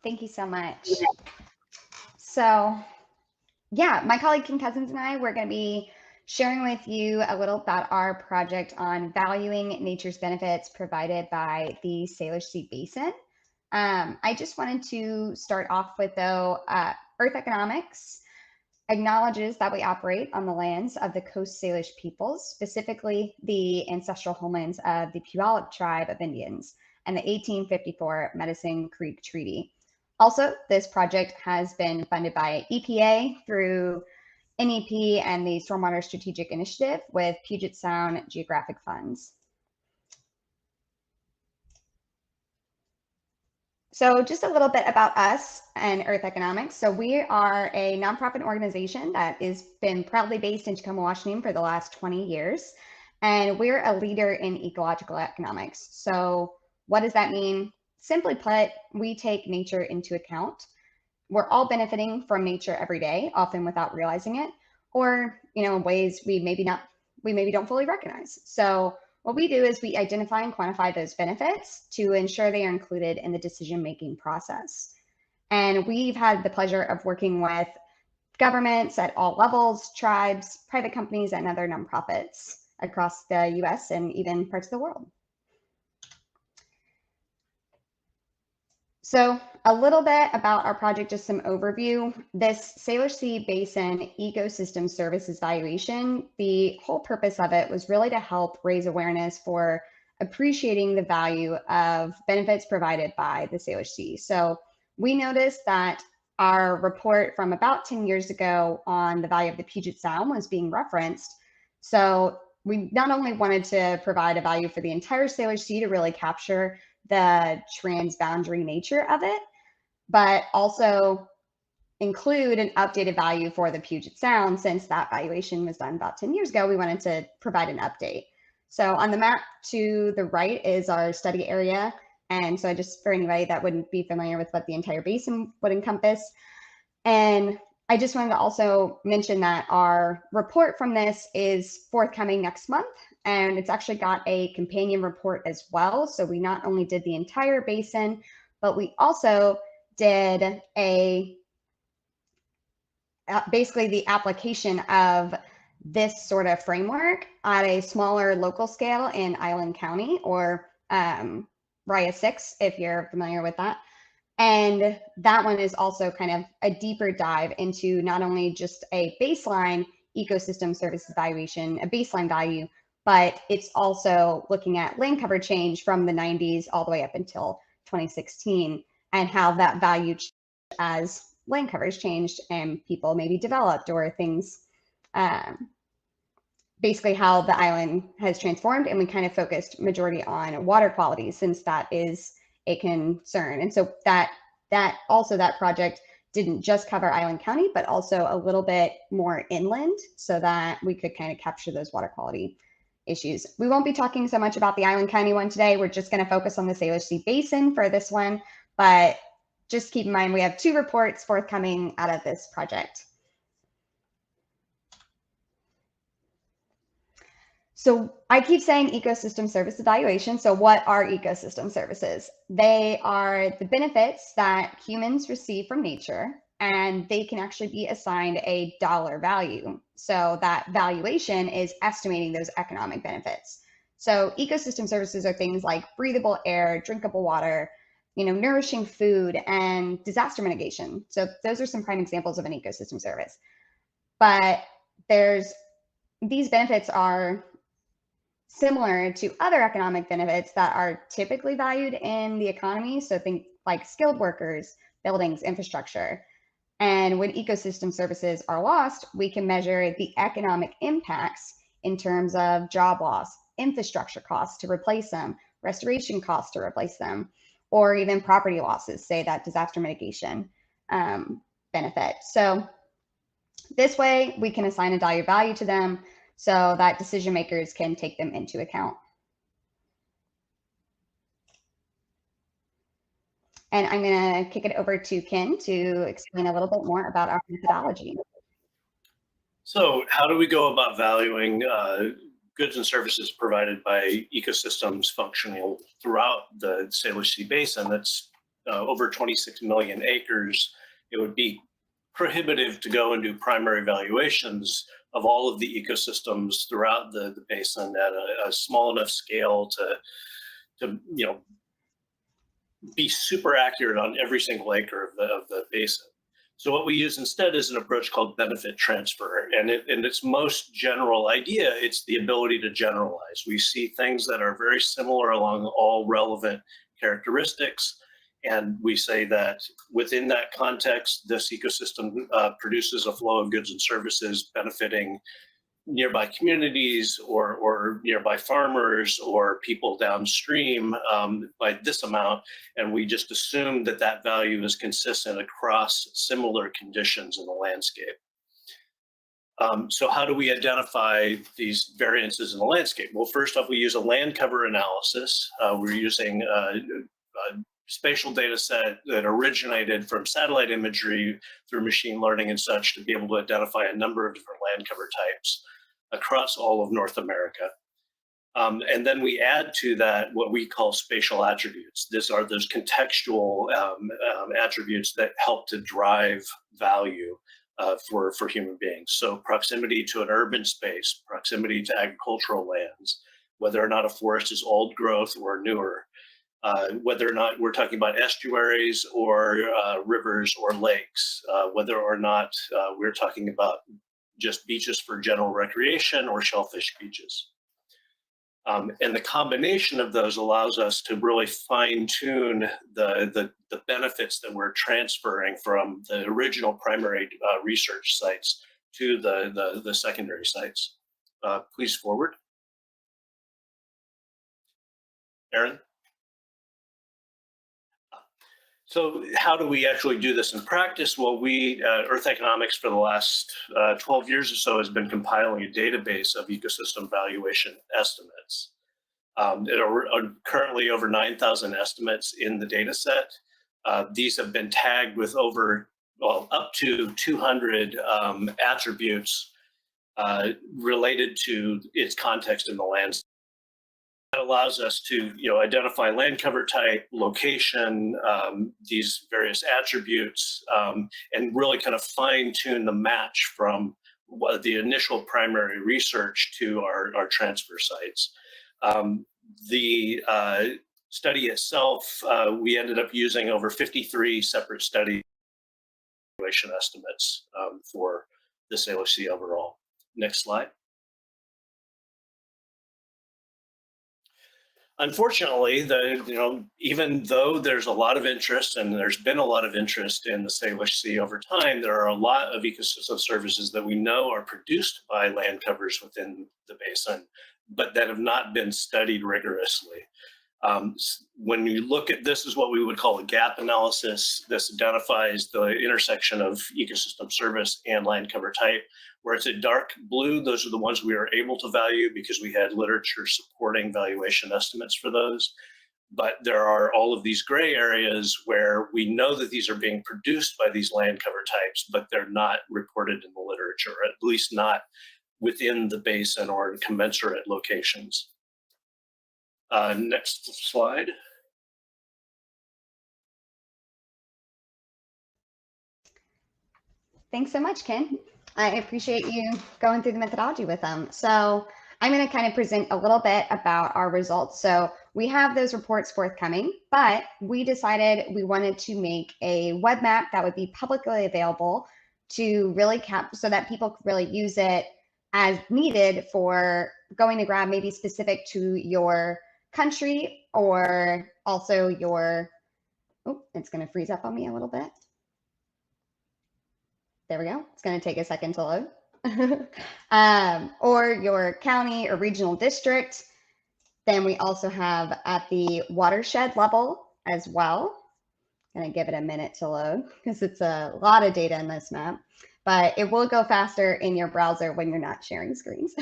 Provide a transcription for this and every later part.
Thank you so much. So, yeah, my colleague Kim Cousins and I, we're going to be sharing with you a little about our project on valuing nature's benefits provided by the Salish Sea Basin. I just wanted to start off with, though, Earth Economics acknowledges that we operate on the lands of the Coast Salish peoples, specifically the ancestral homelands of the Puyallup tribe of Indians and the 1854 Medicine Creek Treaty. Also, this project has been funded by EPA through NEP and the Stormwater Strategic Initiative with Puget Sound Geographic Funds. So just a little bit about us and Earth Economics. So we are a nonprofit organization that has been proudly based in Tacoma, Washington for the last 20 years. And we're a leader in ecological economics. So what does that mean? Simply put, we take nature into account. We're all benefiting from nature every day, often without realizing it, or in ways we maybe don't fully recognize. So what we do is we identify and quantify those benefits to ensure they are included in the decision-making process. And we've had the pleasure of working with governments at all levels, tribes, private companies, and other nonprofits across the US and even parts of the world. So a little bit about our project, just some overview. This Salish Sea Basin Ecosystem Services Valuation, the whole purpose of it was really to help raise awareness for appreciating the value of benefits provided by the Salish Sea. So we noticed that our report from about 10 years ago on the value of the Puget Sound was being referenced. So we not only wanted to provide a value for the entire Salish Sea to really capture the transboundary nature of it, but also include an updated value for the Puget Sound. Since that valuation was done about 10 years ago, we wanted to provide an update. So on the map to the right is our study area. And so just for anybody that wouldn't be familiar with what the entire basin would encompass. And I just wanted to also mention that our report from this is forthcoming next month, and it's actually got a companion report as well. So we not only did the entire basin, but we also did basically the application of this sort of framework at a smaller local scale in Island County, or RIA 6, if you're familiar with that. And that one is also kind of a deeper dive into not only just a baseline ecosystem services valuation, a baseline value, but it's also looking at land cover change from the 90s all the way up until 2016, and how that value changed as land covers changed and people maybe developed, or things, basically how the island has transformed. And we kind of focused majority on water quality, since that is a concern. And so that project didn't just cover Island County, but also a little bit more inland, so that we could kind of capture those water quality issues. We won't be talking so much about the Island County one today. We're just going to focus on the Salish Sea Basin for this one, but just keep in mind we have 2 reports forthcoming out of this project. So I keep saying ecosystem service evaluation. So what are ecosystem services? They are the benefits that humans receive from nature, and they can actually be assigned a dollar value. So that valuation is estimating those economic benefits. So ecosystem services are things like breathable air, drinkable water, nourishing food, and disaster mitigation. So those are some prime examples of an ecosystem service. But these benefits are similar to other economic benefits that are typically valued in the economy. So think like skilled workers, buildings, infrastructure. And when ecosystem services are lost, we can measure the economic impacts in terms of job loss, infrastructure costs to replace them, restoration costs to replace them, or even property losses, say that disaster mitigation benefit. So this way we can assign a dollar value to them, so that decision makers can take them into account. And I'm going to kick it over to Ken to explain a little bit more about our methodology. So how do we go about valuing goods and services provided by ecosystems functional throughout the Salish Sea Basin? That's over 26 million acres, it would be prohibitive to go and do primary valuations of all of the ecosystems throughout the basin at a small enough scale to be super accurate on every single acre of the basin. So what we use instead is an approach called benefit transfer. And in its most general idea, it's the ability to generalize. We see things that are very similar along all relevant characteristics. And we say that within that context, this ecosystem produces a flow of goods and services benefiting nearby communities or nearby farmers or people downstream by this amount. And we just assume that that value is consistent across similar conditions in the landscape. So how do we identify these variances in the landscape? Well, first off, we use a land cover analysis. We're using a spatial data set that originated from satellite imagery through machine learning and such to be able to identify a number of different land cover types across all of North America. And then we add to that what we call spatial attributes. These are those contextual attributes that help to drive value for human beings. So proximity to an urban space, proximity to agricultural lands, whether or not a forest is old growth or newer, whether or not we're talking about estuaries or rivers or lakes, whether or not we're talking about just beaches for general recreation or shellfish beaches. And the combination of those allows us to really fine tune the benefits that we're transferring from the original primary research sites to the secondary sites. Please forward. Erin? So how do we actually do this in practice? Well, Earth Economics for the last 12 years or so has been compiling a database of ecosystem valuation estimates. There are currently over 9,000 estimates in the data set. These have been tagged with up to 200 attributes related to its context in the landscape. That allows us to identify land cover type, location, these various attributes, and really kind of fine tune the match from the initial primary research to our transfer sites. The study itself, we ended up using over 53 separate study valuation estimates for the Salish Sea overall. Next slide. Unfortunately, even though there's a lot of interest, and there's been a lot of interest in the Salish Sea over time, there are a lot of ecosystem services that we know are produced by land covers within the basin, but that have not been studied rigorously. When you look at this, is what we would call a gap analysis. This identifies the intersection of ecosystem service and land cover type. Where it's a dark blue, those are the ones we are able to value because we had literature supporting valuation estimates for those. But there are all of these gray areas where we know that these are being produced by these land cover types, but they're not reported in the literature, at least not within the basin or in commensurate locations. Next slide. Thanks so much, Ken. I appreciate you going through the methodology with them. So I'm going to kind of present a little bit about our results. So we have those reports forthcoming, but we decided we wanted to make a web map that would be publicly available to really so that people could really use it as needed for going to grab maybe specific to your country or also your, oh, it's going to freeze up on me a little bit. There we go. It's going to take a second to load. Or your county or regional district. Then we also have at the watershed level as well. I'm going to give it a minute to load because it's a lot of data in this map, but it will go faster in your browser when you're not sharing screens.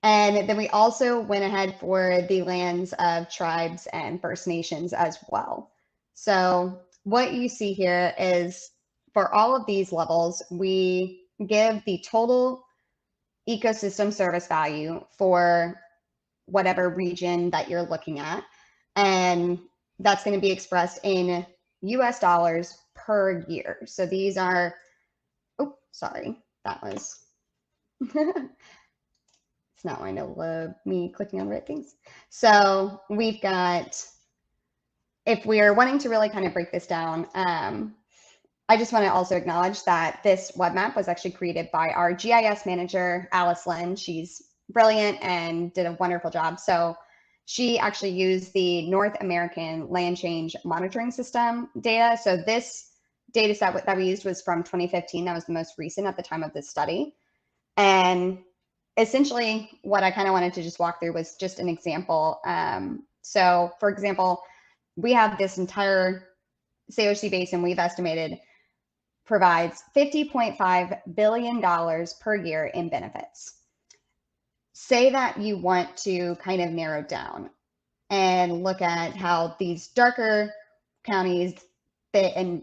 And then we also went ahead for the lands of tribes and First Nations as well. So what you see here is for all of these levels, we give the total ecosystem service value for whatever region that you're looking at. And that's going to be expressed in US dollars per year. So these are, oh, sorry, that was, it's not going to load me clicking on the right things. So we've got, if we're wanting to really kind of break this down, I just want to also acknowledge that this web map was actually created by our GIS manager, Alice Lynn. She's brilliant and did a wonderful job. So she actually used the North American Land Change Monitoring System data. So this data set that we used was from 2015. That was the most recent at the time of this study. And essentially what I kind of wanted to just walk through was just an example. So for example, we have this entire Salish Sea Basin we've estimated provides $50.5 billion per year in benefits. Say that you want to kind of narrow down and look at how these darker counties and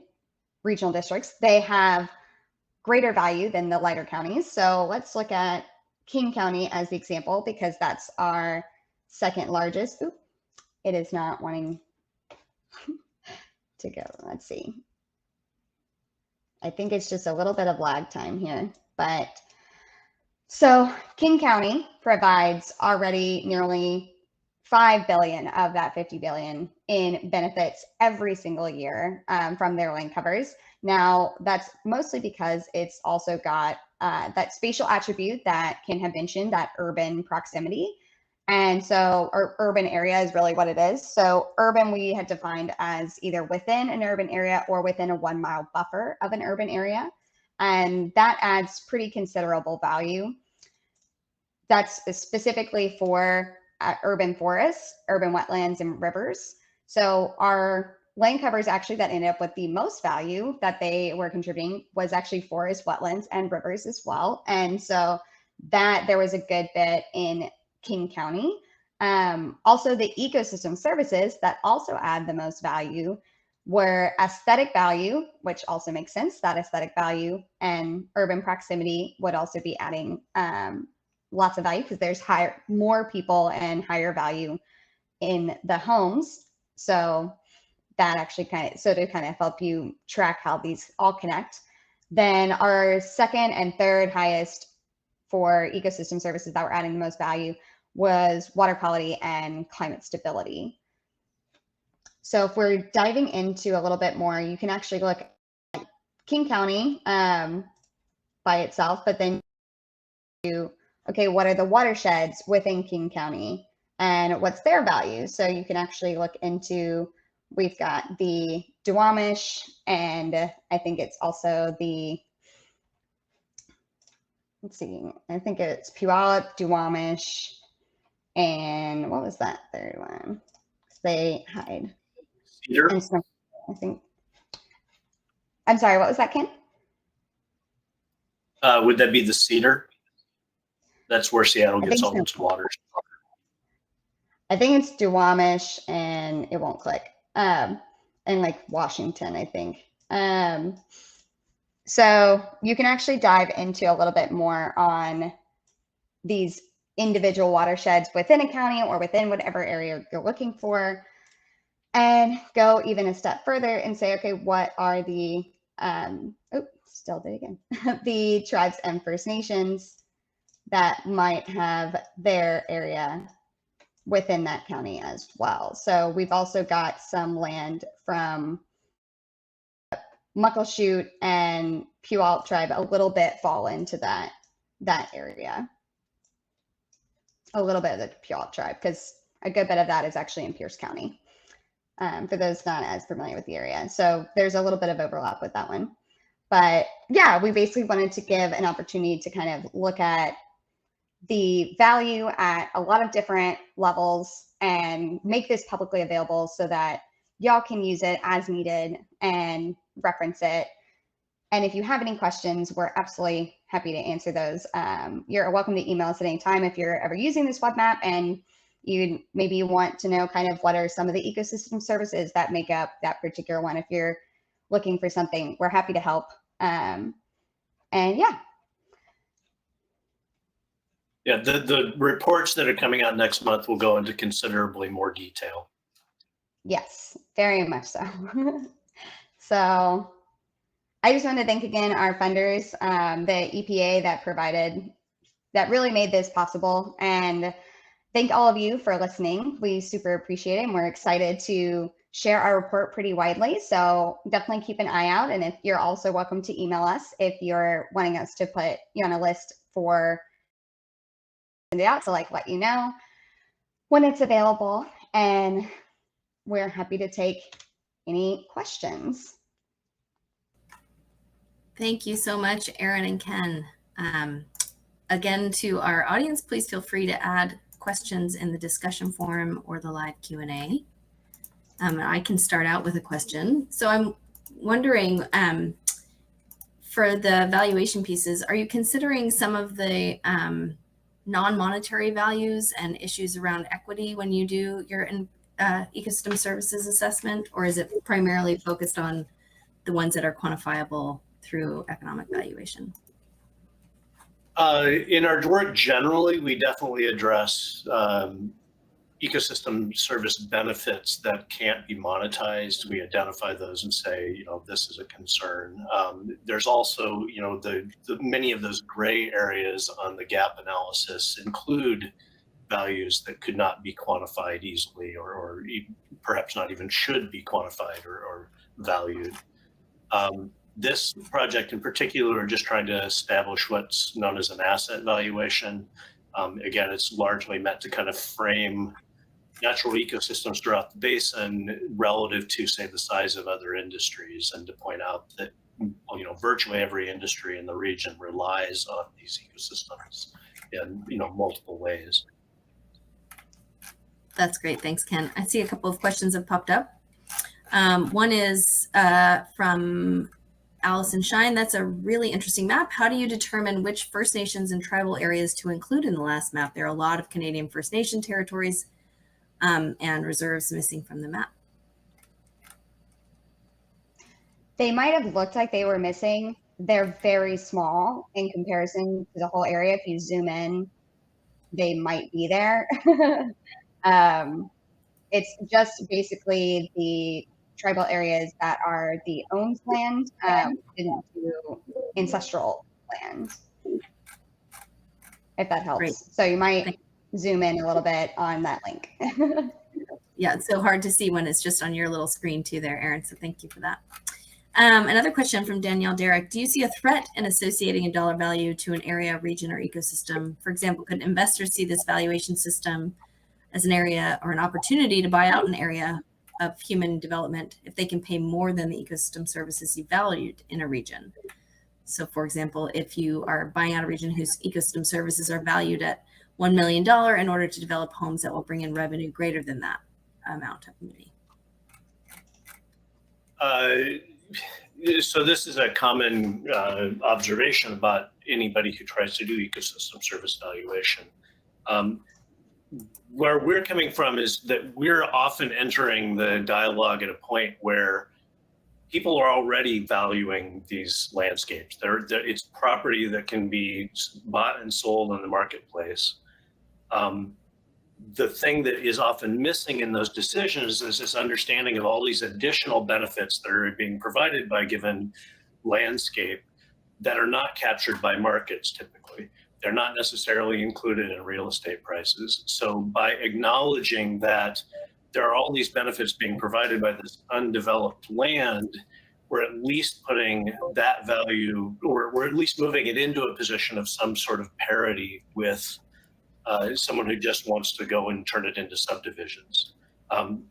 regional districts, they have greater value than the lighter counties. So let's look at King County as the example, because that's our second largest. Ooh, it is not wanting to go. Let's see. I think it's just a little bit of lag time here, but so King County provides already nearly 5 billion of that 50 billion in benefits every single year from their land covers. Now that's mostly because it's also got that spatial attribute that Ken had mentioned, that urban proximity. And so urban area is really what it is. So urban we had defined as either within an urban area or within a 1 mile buffer of an urban area. And that adds pretty considerable value. That's specifically for urban forests, urban wetlands, and rivers. So our land covers actually that ended up with the most value that they were contributing was actually forest, wetlands, and rivers as well. And so that there was a good bit in King County. Also, the ecosystem services that also add the most value were aesthetic value, which also makes sense. That aesthetic value and urban proximity would also be adding lots of value because there's more people and higher value in the homes. So that actually to kind of help you track how these all connect. Then our second and third highest for ecosystem services that were adding the most value was water quality and climate stability. So if we're diving into a little bit more, you can actually look at King County by itself, but then okay, what are the watersheds within King County and what's their value? So you can actually look into, we've got the Duwamish, and I think it's also the, let's see, I think it's Puyallup, Duwamish, and what was that third one? They hide. Cedar? I think. I'm sorry, what was that, Ken? Would that be the Cedar? That's where Seattle gets all its water. I think it's Duwamish, and it won't click. And like Washington, I think. So you can actually dive into a little bit more on these individual watersheds within a county or within whatever area you're looking for, and go even a step further and say, okay, what are the, still did again, the tribes and First Nations that might have their area within that county as well. So we've also got some land from Muckleshoot and Puyallup tribe, a little bit fall into that area. A little bit of the Puyallup tribe, because a good bit of that is actually in Pierce County, for those not as familiar with the area. So there's a little bit of overlap with that one. But yeah, we basically wanted to give an opportunity to kind of look at the value at a lot of different levels and make this publicly available so that y'all can use it as needed and reference it. And if you have any questions, we're absolutely happy to answer those. You're welcome to email us at any time if you're ever using this web map and you maybe want to know kind of what are some of the ecosystem services that make up that particular one. If you're looking for something, we're happy to help. And yeah. Yeah, the reports that are coming out next month will go into considerably more detail. Yes. very much so. So I just want to thank again our funders, the EPA that really made this possible, and thank all of you for listening. We super appreciate it, and we're excited to share our report pretty widely. So definitely keep an eye out. And if you're also welcome to email us if you're wanting us to put you on a list for send it out to let you know when it's available. And we're happy to take any questions. Thank you so much, Erin and Ken. Again, to our audience, please feel free to add questions in the discussion forum or the live Q&A. I can start out with a question. So I'm wondering, for the valuation pieces, are you considering some of the non-monetary values and issues around equity when you do your ecosystem services assessment, or is it primarily focused on the ones that are quantifiable through economic valuation? In our work generally, we definitely address ecosystem service benefits that can't be monetized. We identify those and say, this is a concern. There's also, many of those gray areas on the gap analysis include values that could not be quantified easily, or perhaps not even should be quantified or valued. This project in particular, we're just trying to establish what's known as an asset valuation. Again, it's largely meant to kind of frame natural ecosystems throughout the basin relative to, say, the size of other industries, and to point out that virtually every industry in the region relies on these ecosystems in multiple ways. That's great. Thanks, Ken. I see a couple of questions have popped up. One is from Allison Shine. That's a really interesting map. How do you determine which First Nations and tribal areas to include in the last map? There are a lot of Canadian First Nation territories and reserves missing from the map. They might have looked like they were missing. They're very small in comparison to the whole area. If you zoom in, they might be there. It's just basically the tribal areas that are the owned land, didn't do ancestral land, if that helps. Great. So you might zoom in a little bit on that link. Yeah, it's so hard to see when it's just on your little screen too there, Erin, so thank you for that. Another question from Danielle Derrick. Do you see a threat in associating a dollar value to an area, region, or ecosystem? For example, could investors see this valuation system as an area or an opportunity to buy out an area of human development if they can pay more than the ecosystem services you valued in a region? So for example, if you are buying out a region whose ecosystem services are valued at $1 million in order to develop homes that will bring in revenue greater than that amount of money. So this is a common observation about anybody who tries to do ecosystem service valuation. Where we're coming from is that we're often entering the dialogue at a point where people are already valuing these landscapes. It's property that can be bought and sold in the marketplace. The thing that is often missing in those decisions is this understanding of all these additional benefits that are being provided by a given landscape that are not captured by markets typically. They're not necessarily included in real estate prices. So by acknowledging that there are all these benefits being provided by this undeveloped land, we're at least putting that value, or we're at least moving it into a position of some sort of parity with someone who just wants to go and turn it into subdivisions.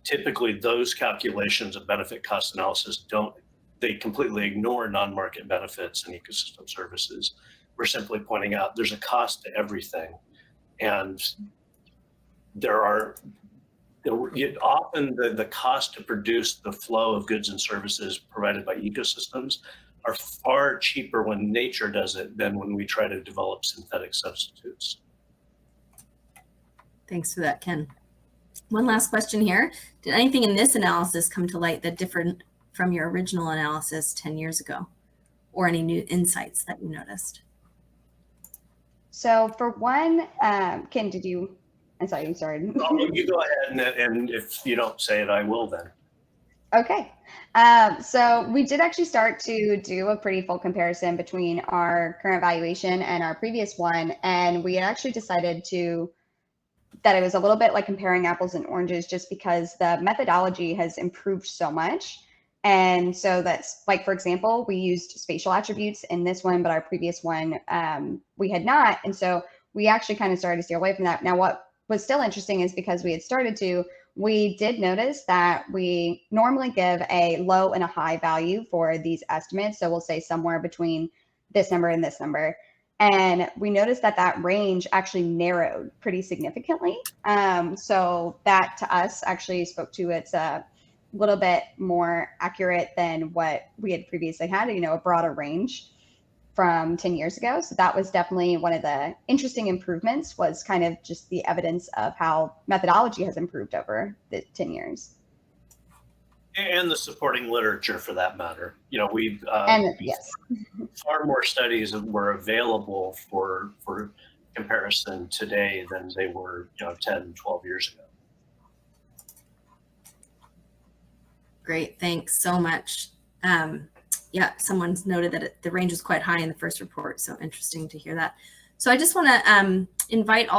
Typically, those calculations of benefit cost analysis they completely ignore non-market benefits and ecosystem services. We're simply pointing out there's a cost to everything. And often the cost to produce the flow of goods and services provided by ecosystems are far cheaper when nature does it than when we try to develop synthetic substitutes. Thanks for that, Ken. One last question here. Did anything in this analysis come to light that differed from your original analysis 10 years ago, or any new insights that you noticed? So for one, Ken, I'm sorry, you started. Oh, you go ahead, and if you don't say it, I will then. Okay. So we did actually start to do a pretty full comparison between our current valuation and our previous one. And we actually decided that it was a little bit like comparing apples and oranges just because the methodology has improved so much. And so that's like, for example, we used spatial attributes in this one, but our previous one, we had not. And so we actually kind of started to steer away from that. Now, what was still interesting is because we had started to, we did notice that we normally give a low and a high value for these estimates. So we'll say somewhere between this number and this number. And we noticed that that range actually narrowed pretty significantly. So that to us actually spoke to it's a little bit more accurate than what we had previously had, a broader range from 10 years ago. So that was definitely one of the interesting improvements, was kind of just the evidence of how methodology has improved over the 10 years. And the supporting literature for that matter. We've And yes, far more studies were available for comparison today than they were 10, 12 years ago. Great, thanks so much. Yeah, someone's noted that the range was quite high in the first report, so interesting to hear that. So I just want to invite all